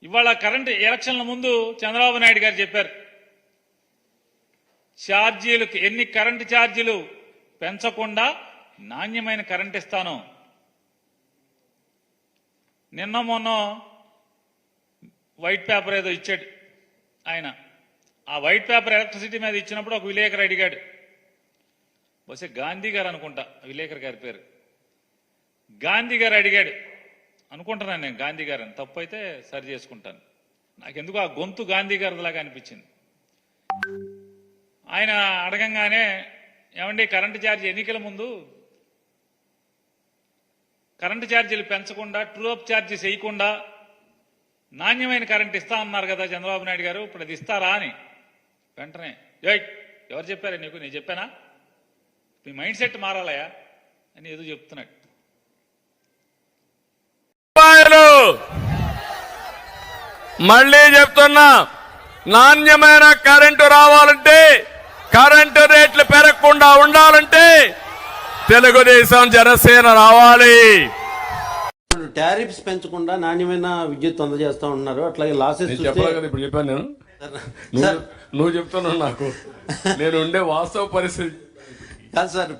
ఇవాళ కరెంటు ఎలక్షన్ల ముందు చంద్రబాబు నాయుడు గారు చెప్పారు, ఛార్జీలకు ఎన్ని కరెంటు ఛార్జీలు పెంచకుండా నాణ్యమైన కరెంట్ ఇస్తాను. నిన్న మొన్న వైట్ పేపర్ ఏదో ఇచ్చాడు ఆయన. ఆ వైట్ పేపర్ ఎలక్ట్రిసిటీ మీద ఇచ్చినప్పుడు ఒక విలేకరు అడిగాడు, బహుశా గాంధీ గారు అనుకుంటా విలేకరు గారి పేరు, గాంధీ గారు అడిగాడు అనుకుంటున్నాను నేను, గాంధీ గారు అని, తప్పు అయితే సరి చేసుకుంటాను. నాకెందుకు ఆ గొంతు గాంధీ గారిలాగా అనిపించింది. ఆయన అడగంగానే, ఏమండి కరెంటు ఛార్జీ ఎన్నికల ముందు కరెంటు ఛార్జీలు పెంచకుండా ట్రూ అప్ ఛార్జీస్ వేయకుండా నాణ్యమైన కరెంట్ ఇస్తా అన్నారు కదా చంద్రబాబు నాయుడు గారు, ఇప్పుడు అది ఇస్తారా అని. వెంటనే ఎవరు చెప్పారా నీకు, నేను చెప్పానా, మీ మైండ్ సెట్ మారాలయా అని ఏదో చెప్తున్నాడు. మళ్ళీ చెప్తున్నా, నాణ్యమైన కరెంటు రావాలంటే, కరెంటు రేట్లు పెరగకుండా ఉండాలంటే తెలుగుదేశం జనసేన రావాలి. టారిఫ్స్ పెంచకుండా నాణ్యమైన విద్యుత్ అందజేస్తా ఉన్నారు. అట్లాగే లాసెస్ ఇప్పుడు చెప్పాను నేను, నువ్వు చెప్తున్నావు నాకు, నేను ఉండే వాస్తవ పరిస్థితి కాదు సార్.